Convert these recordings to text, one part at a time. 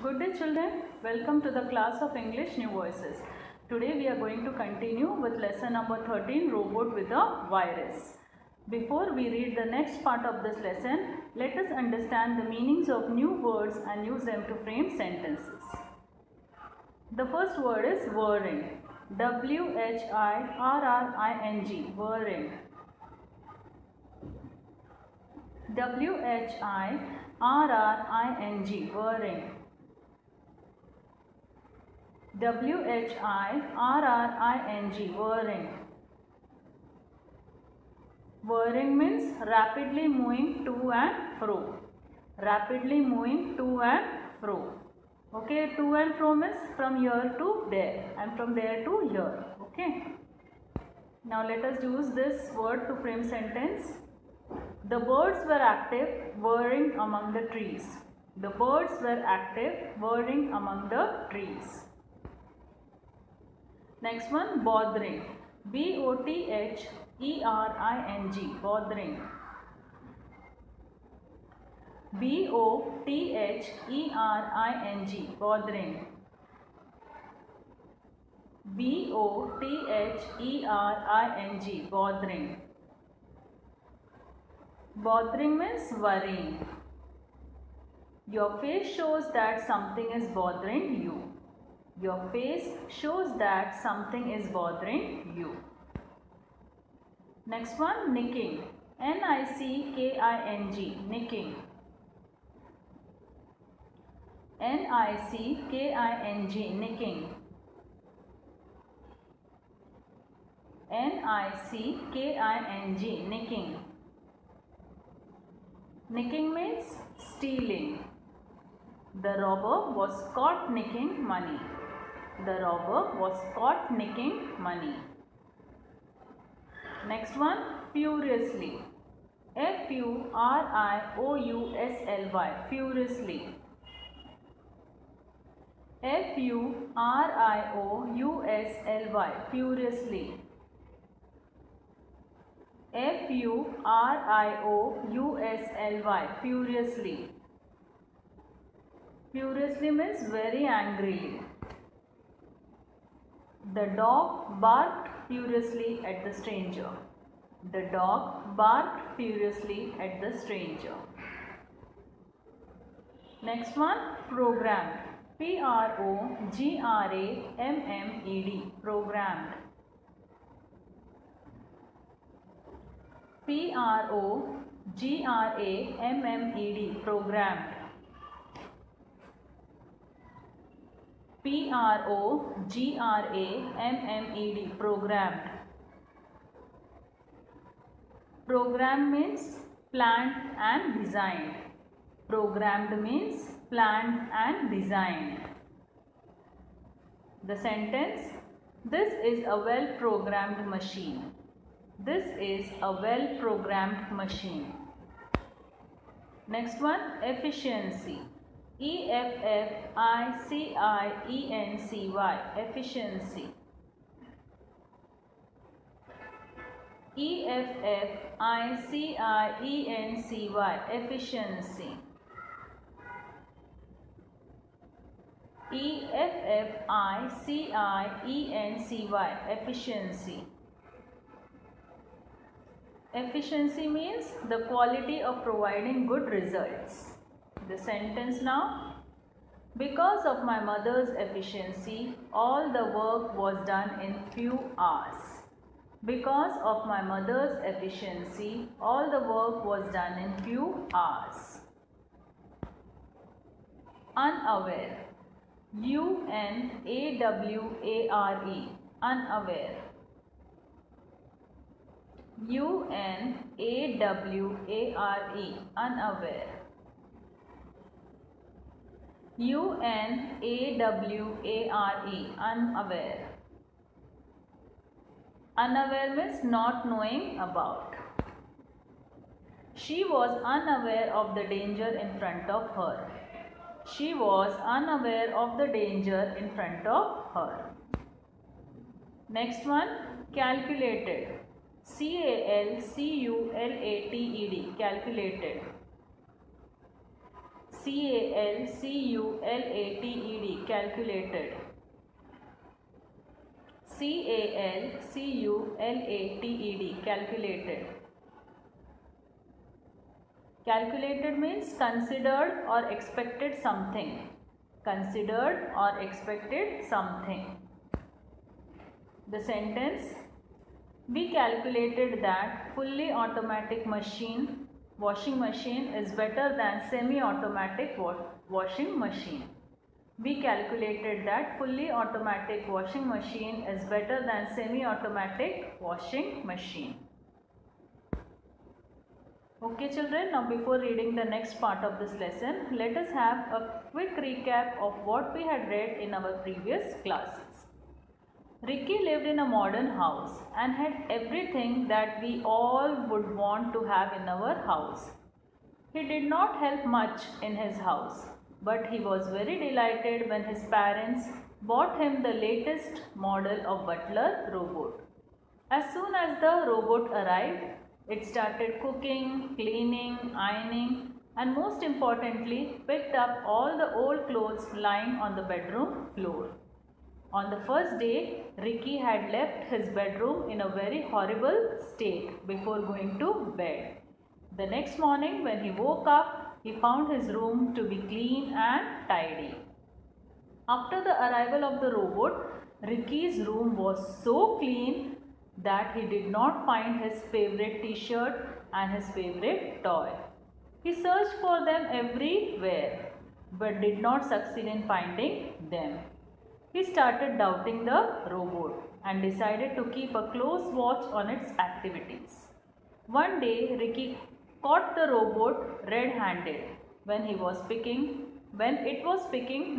Good day children, welcome to the class of English New Voices. Today we are going to continue with lesson number 13, Robot with a Virus. Before we read the next part of this lesson, let us understand the meanings of new words and use them to frame sentences. The first word is whirring. W-H-I-R-R-I-N-G, whirring. W-H-I-R-R-I-N-G, whirring. W-H-I-R-R-I-N-G, whirring. Whirring means rapidly moving to and fro. Rapidly moving to and fro. Okay, to and fro means from here to there and from there to here. Okay. Now let us use this word to frame sentence. The birds were active, whirring among the trees. The birds were active, whirring among the trees. Next one, bothering. B-O-T-H-E-R-I-N-G, bothering. B-O-T-H-E-R-I-N-G, bothering. B-O-T-H-E-R-I-N-G, bothering. Bothering means worrying. Your face shows that something is bothering you. Your face shows that something is bothering you. Next one, nicking. N-I-C-K-I-N-G, nicking. N-I-C-K-I-N-G, nicking. N-I-C-K-I-N-G, nicking. Nicking means stealing. The robber was caught nicking money. The robber was caught nicking money. Next one, furiously. F-U-R-I-O-U-S-L-Y, furiously. F-U-R-I-O-U-S-L-Y, furiously. F-U-R-I-O-U-S-L-Y, furiously. Furiously means very angrily. The dog barked furiously at the stranger. The dog barked furiously at the stranger. Next one, programmed. P-R-O-G-R-A-M-M-E-D, programmed. P-R-O-G-R-A-M-M-E-D, programmed. P-R-O-G-R-A-M-M-E-D, programmed. Programmed means planned and designed. Programmed means planned and designed. The sentence, this is a well-programmed machine. This is a well-programmed machine. Next one, efficiency. E-F-F-I-C-I-E-N-C-Y, efficiency. E-F-F-I-C-I-E-N-C-Y, efficiency. E-F-F-I-C-I-E-N-C-Y, efficiency. Efficiency means the quality of providing good results. The sentence now, because of my mother's efficiency, all the work was done in few hours. Because of my mother's efficiency, all the work was done in few hours. Unaware. U-N-A-W-A-R-E, unaware. U-N-A-W-A-R-E, unaware. U-N-A-W-A-R-E, unaware. Unaware means not knowing about. She was unaware of the danger in front of her. She was unaware of the danger in front of her. Next one, calculated. C-A-L-C-U-L-A-T-E-D, calculated. C-A-L-C-U-L-A-T-E-D, calculated. C-A-L-C-U-L-A-T-E-D, calculated. Calculated means considered or expected something. Considered or expected something. The sentence: we calculated that fully automatic washing machine is better than semi-automatic washing machine. We calculated that fully automatic washing machine is better than semi-automatic washing machine. Okay children, now before reading the next part of this lesson, let us have a quick recap of what we had read in our previous classes. Ricky lived in a modern house and had everything that we all would want to have in our house. He did not help much in his house, but he was very delighted when his parents bought him the latest model of butler robot. As soon as the robot arrived, it started cooking, cleaning, ironing, and most importantly, picked up all the old clothes lying on the bedroom floor. On the first day, Ricky had left his bedroom in a very horrible state before going to bed. The next morning, when he woke up, he found his room to be clean and tidy. After the arrival of the robot, Ricky's room was so clean that he did not find his favorite t-shirt and his favorite toy. He searched for them everywhere but did not succeed in finding them. He started doubting the robot and decided to keep a close watch on its activities. One day, Ricky caught the robot red-handed when it was picking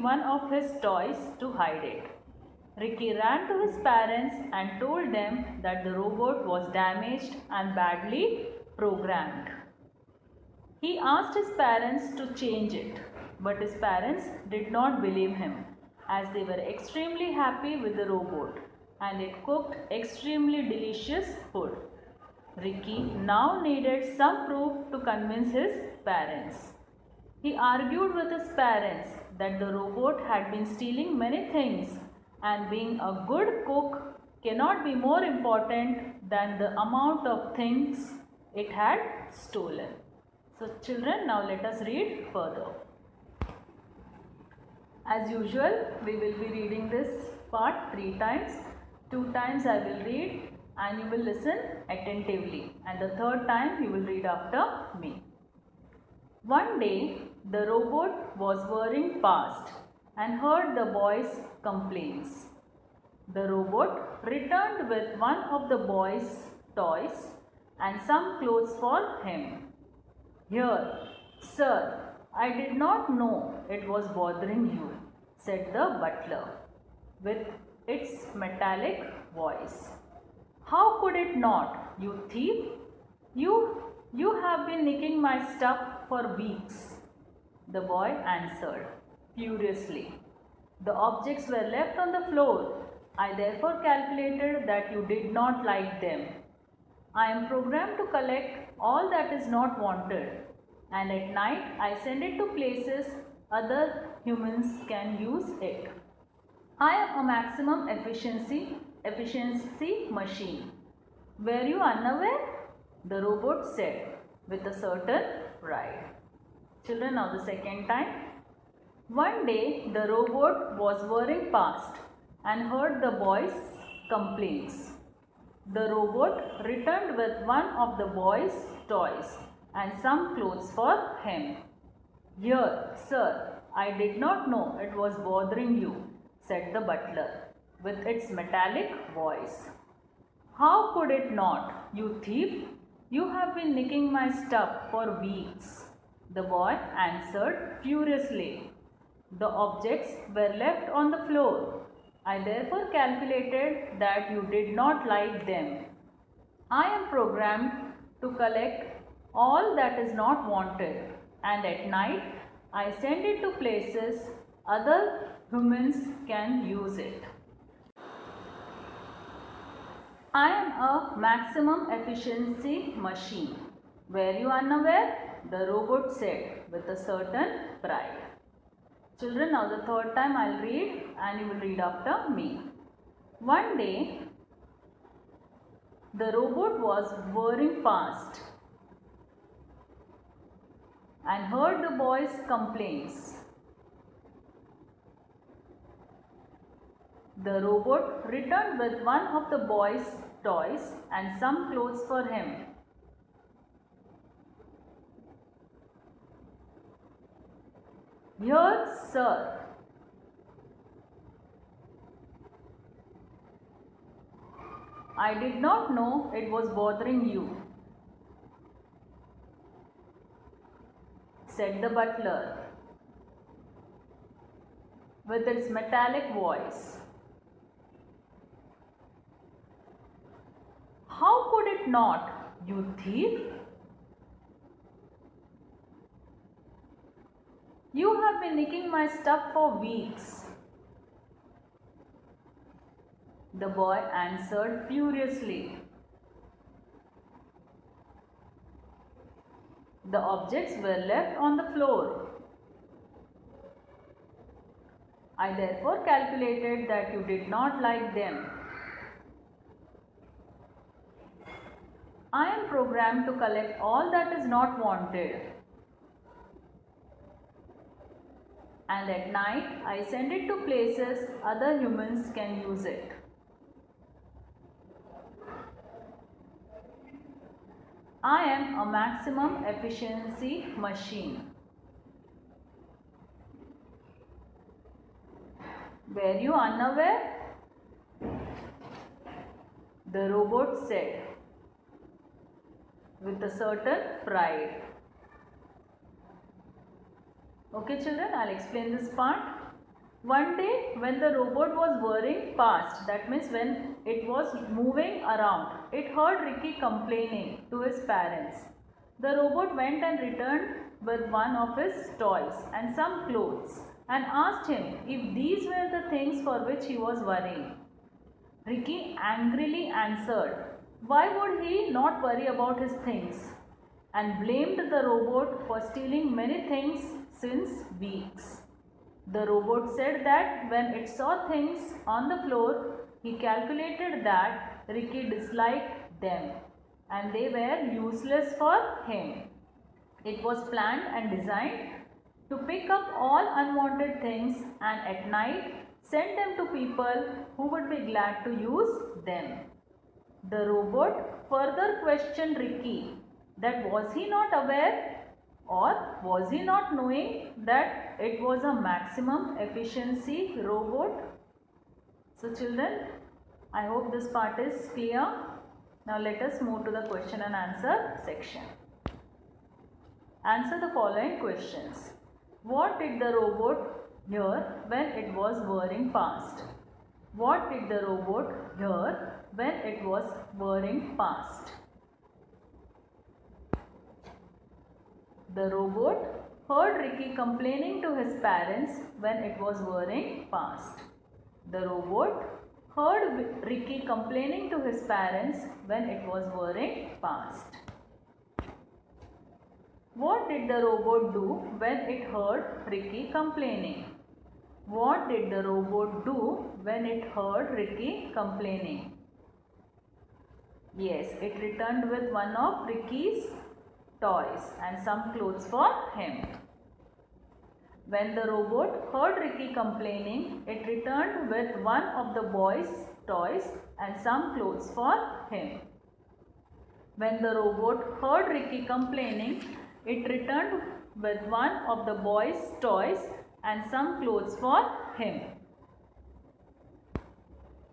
one of his toys to hide it. Ricky ran to his parents and told them that the robot was damaged and badly programmed. He asked his parents to change it, but his parents did not believe him, as they were extremely happy with the robot and it cooked extremely delicious food. Ricky now needed some proof to convince his parents. He argued with his parents that the robot had been stealing many things and being a good cook cannot be more important than the amount of things it had stolen. So children, now let us read further. As usual, we will be reading this part 3 times. 2 times I will read and you will listen attentively, and the 3rd time you will read after me. One day, the robot was whirring past and heard the boys' complaints. The robot returned with one of the boys' toys and some clothes for him. "Here, sir, I did not know it was bothering you," said the butler with its metallic voice. "How could it not, you thief? You have been nicking my stuff for weeks," the boy answered furiously. "The objects were left on the floor. I therefore calculated that you did not like them. I am programmed to collect all that is not wanted, and at night I send it to places other humans can use it. I am a maximum efficiency machine. Were you unaware?" the robot said with a certain pride. Children, now the second time. One day the robot was whirring past and heard the boys' complaints. The robot returned with one of the boys' toys and some clothes for him. "Here, sir, I did not know it was bothering you," said the butler with its metallic voice. "How could it not, you thief? You have been nicking my stuff for weeks," the boy answered furiously. "The objects were left on the floor. I therefore calculated that you did not like them. I am programmed to collect all that is not wanted, and at night I send it to places other humans can use it. I am a maximum efficiency machine. Were you unaware?" the robot said with a certain pride. Children, now the third time I'll read and you will read after me. One day, the robot was whirring past and heard the boys' complaints. The robot returned with one of the boys' toys and some clothes for him. "Here, sir. I did not know it was bothering you," said the butler with its metallic voice. "How could it not, you thief? You have been nicking my stuff for weeks," the boy answered furiously. The objects were left on the floor. I therefore calculated that you did not like them. I am programmed to collect all that is not wanted. And at night I send it to places other humans can use it. I am a maximum efficiency machine. Were you unaware? The robot said with a certain pride. Okay children, I'll explain this part. One day when the robot was whirring past, that means when it was moving around, it heard Ricky complaining to his parents. The robot went and returned with one of his toys and some clothes and asked him if these were the things for which he was worrying. Ricky angrily answered, why would he not worry about his things, and blamed the robot for stealing many things since weeks. The robot said that when it saw things on the floor, he calculated that Ricky disliked them and they were useless for him. It was planned and designed to pick up all unwanted things and at night send them to people who would be glad to use them. The robot further questioned Ricky that was he not aware or was he not knowing that it was a maximum efficiency robot? So children, I hope this part is clear. Now let us move to the question and answer section. Answer the following questions. What did the robot hear when it was whirring past? What did the robot hear when it was whirring past? The robot heard Ricky complaining to his parents when it was whirring past. The robot heard Ricky complaining to his parents when it was whirring past. What did the robot do when it heard Ricky complaining? What did the robot do when it heard Ricky complaining? Yes, it returned with one of Ricky's toys and some clothes for him. When the robot heard Ricky complaining, it returned with one of the boys' toys and some clothes for him. When the robot heard Ricky complaining, it returned with one of the boys' toys and some clothes for him.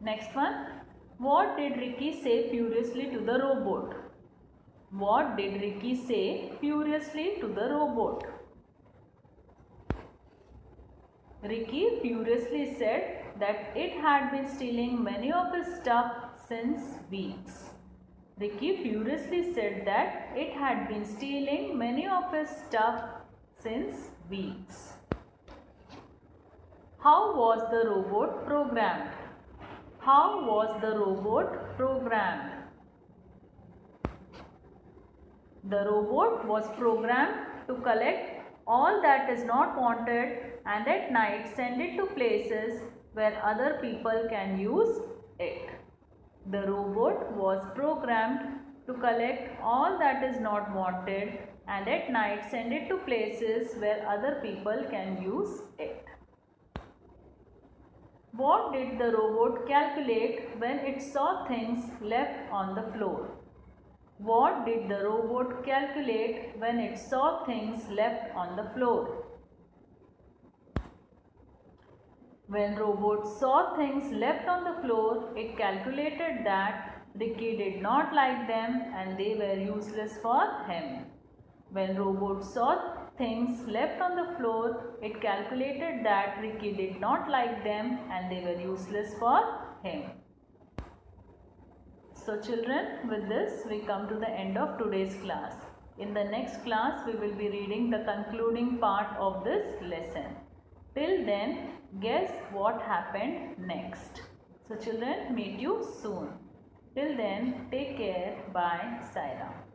Next one. What did Ricky say furiously to the robot? What did Ricky say furiously to the robot? Ricky furiously said that it had been stealing many of his stuff since weeks. Ricky furiously said that it had been stealing many of his stuff since weeks. How was the robot programmed? How was the robot programmed? The robot was programmed to collect all that is not wanted and at night send it to places where other people can use it. The robot was programmed to collect all that is not wanted and at night send it to places where other people can use it. What did the robot calculate when it saw things left on the floor? What did the robot calculate when it saw things left on the floor? When robot saw things left on the floor, it calculated that Ricky did not like them and they were useless for him. When robot saw things left on the floor, it calculated that Ricky did not like them and they were useless for him. So children, with this we come to the end of today's class. In the next class, we will be reading the concluding part of this lesson. Till then, guess what happened next. So children, meet you soon. Till then, take care. Bye. Sai Ram.